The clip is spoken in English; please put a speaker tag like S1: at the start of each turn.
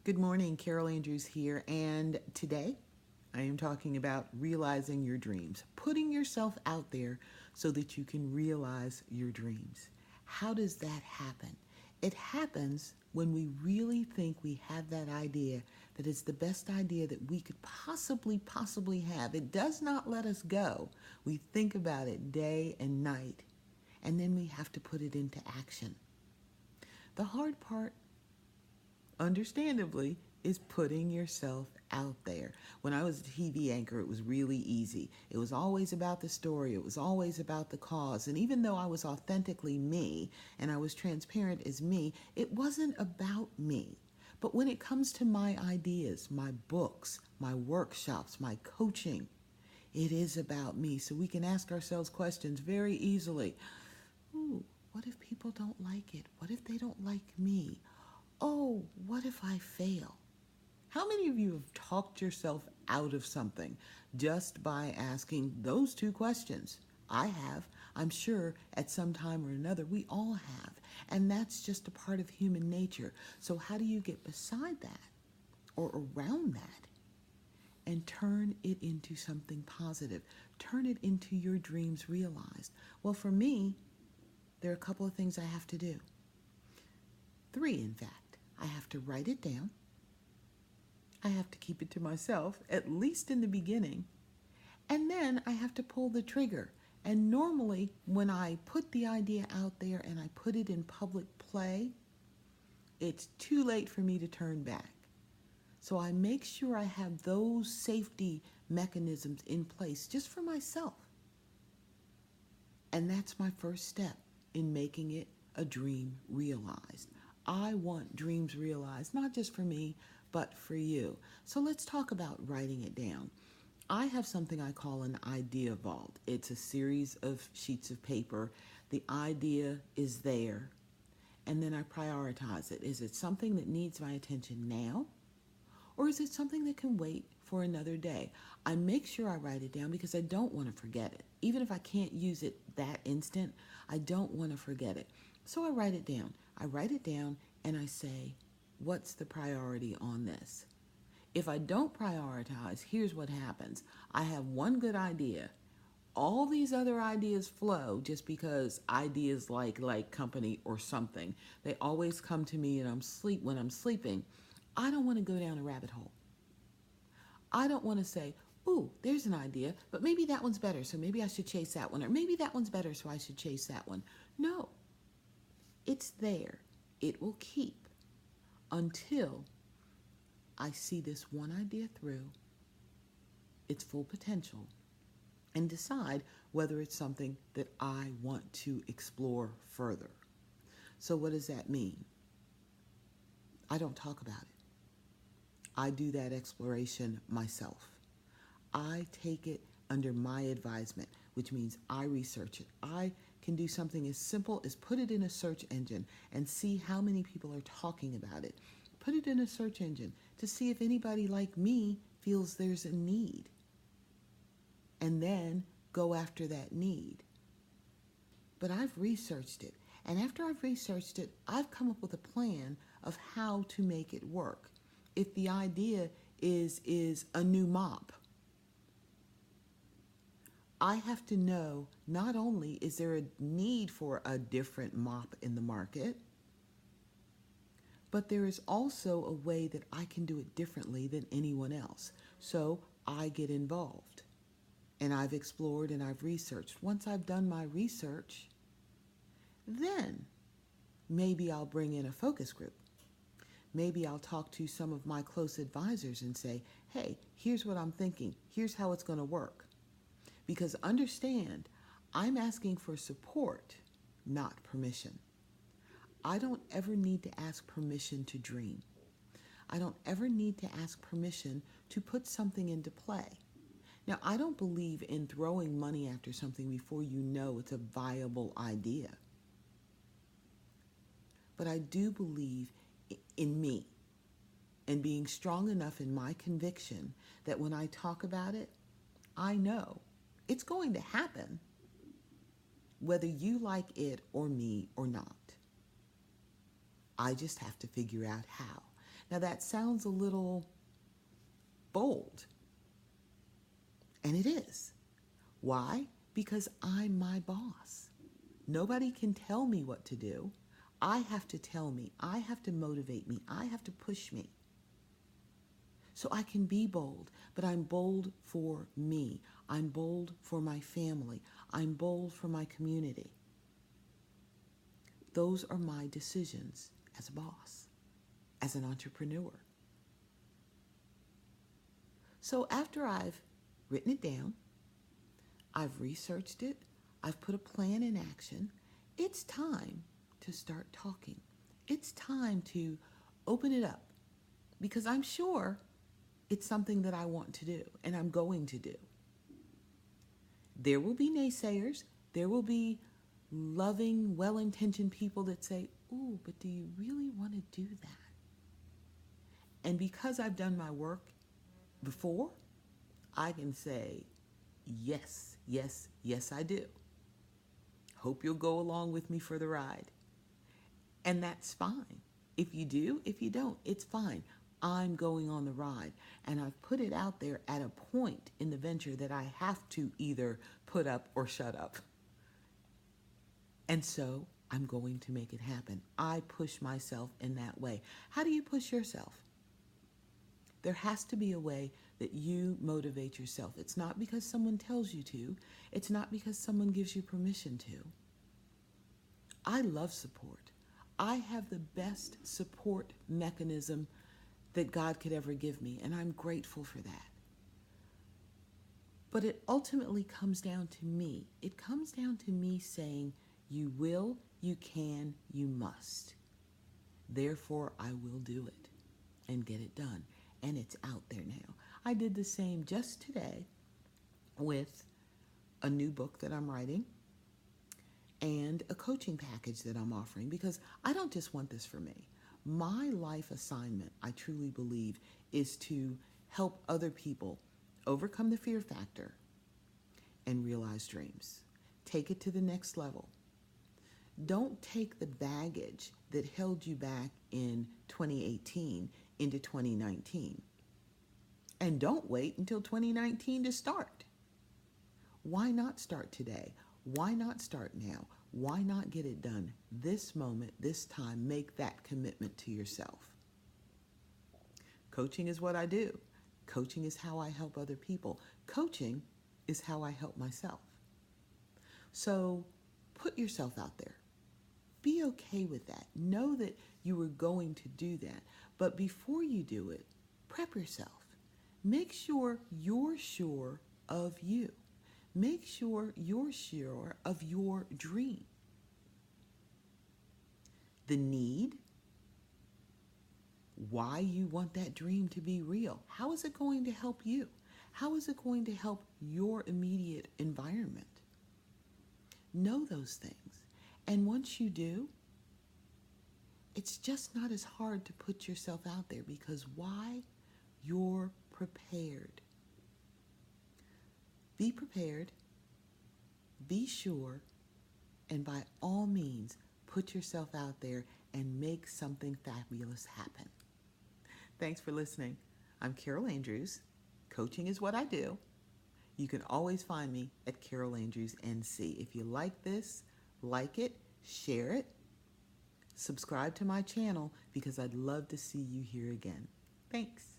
S1: Good morning, Carol Andrews here, and today I am talking about realizing your dreams, putting yourself out there so that you can realize your dreams. How does that happen? It happens when we really think we have that idea that is the best idea that we could possibly have. It does not let us go. We think about it day and night, and then we have to put it into action. The hard part, understandably, is putting yourself out there. When I was a TV anchor, it was really easy. It was always about the story, it was always about the cause. And even though I was authentically me and I was transparent as me, it wasn't about me. But when it comes to my ideas, my books, my workshops, my coaching, it is about me. So we can ask ourselves questions very easily. Ooh, what if people don't like it? What if they don't like me? Oh, what if I fail? How many of you have talked yourself out of something just by asking those two questions? I have. I'm sure at some time or another we all have. And that's just a part of human nature. So how do you get beside that or around that and turn it into something positive? Turn it into your dreams realized. Well, for me, there are a couple of things I have to do. 3, in fact. I have to write it down. I have to keep it to myself, at least in the beginning. And then I have to pull the trigger. And normally, when I put the idea out there and I put it in public play, it's too late for me to turn back. So I make sure I have those safety mechanisms in place just for myself. And that's my first step in making it a dream realized. I want dreams realized, not just for me, but for you. So let's talk about writing it down. I have something I call an idea vault. It's a series of sheets of paper. The idea is there, and then I prioritize it. Is it something that needs my attention now, or is it something that can wait for another day? I make sure I write it down because I don't want to forget it. Even if I can't use it that instant, I don't want to forget it. So I write it down. I write it down and I say, what's the priority on this? If I don't prioritize, here's what happens. I have one good idea. All these other ideas flow just because ideas like company or something. They always come to me and when I'm sleeping. I don't want to go down a rabbit hole. I don't want to say, ooh, there's an idea, but maybe that one's better, so maybe I should chase that one. Or maybe that one's better, so I should chase that one. No, it's there. It will keep until I see this one idea through its full potential and decide whether it's something that I want to explore further. So what does that mean? I don't talk about it. I do that exploration myself. I take it under my advisement, which means I research it. I can do something as simple as put it in a search engine and see how many people are talking about it. Put it in a search engine to see if anybody like me feels there's a need. And then go after that need. But I've researched it. And after I've researched it, I've come up with a plan of how to make it work. If the idea is a new mop, I have to know not only is there a need for a different mop in the market, but there is also a way that I can do it differently than anyone else. So I get involved and I've explored and I've researched. Once I've done my research, then maybe I'll bring in a focus group. Maybe I'll talk to some of my close advisors and say, hey, here's what I'm thinking. Here's how it's going to work. Because understand, I'm asking for support, not permission. I don't ever need to ask permission to dream. I don't ever need to ask permission to put something into play. Now, I don't believe in throwing money after something before you know it's a viable idea. But I do believe in me and being strong enough in my conviction that when I talk about it, I know it's going to happen whether you like it or me or not. I just have to figure out how. Now that sounds a little bold, and it is. Why? Because I'm my boss. Nobody can tell me what to do. I have to tell me. I have to motivate me. I have to push me. So I can be bold, but I'm bold for me. I'm bold for my family. I'm bold for my community. Those are my decisions as a boss, as an entrepreneur. So after I've written it down, I've researched it, I've put a plan in action, it's time to start talking. It's time to open it up, because I'm sure it's something that I want to do and I'm going to do. There will be naysayers. There will be loving, well-intentioned people that say, "Ooh, but do you really want to do that?" And because I've done my work before, I can say, yes, yes, yes, I do. Hope you'll go along with me for the ride. And that's fine. If you do, if you don't, it's fine. I'm going on the ride, and I've put it out there at a point in the venture that I have to either put up or shut up. And so I'm going to make it happen. I push myself in that way. How do you push yourself? There has to be a way that you motivate yourself. It's not because someone tells you to. It's not because someone gives you permission to. I love support. I have the best support mechanism that God could ever give me, and I'm grateful for that. But it ultimately comes down to me. It comes down to me saying, you will, you can, you must. Therefore, I will do it and get it done. And it's out there now. I did the same just today with a new book that I'm writing and a coaching package that I'm offering, because I don't just want this for me. My life assignment, I truly believe, is to help other people overcome the fear factor and realize dreams. Take it to the next level. Don't take the baggage that held you back in 2018 into 2019. And don't wait until 2019 to start. Why not start today? Why not start now? Why not get it done this moment, this time? Make that commitment to yourself. Coaching is what I do. Coaching is how I help other people. Coaching is how I help myself. So put yourself out there. Be okay with that. Know that you are going to do that. But before you do it, prep yourself. Make sure you're sure of you. Make sure you're sure of your dream. The need, why you want that dream to be real. How is it going to help you? How is it going to help your immediate environment? Know those things. And once you do, it's just not as hard to put yourself out there, because why? You're prepared. Be prepared, be sure, and by all means, put yourself out there and make something fabulous happen. Thanks for listening. I'm Carol Andrews. Coaching is what I do. You can always find me at Carol Andrews NC. If you like this, like it, share it, subscribe to my channel, because I'd love to see you here again. Thanks.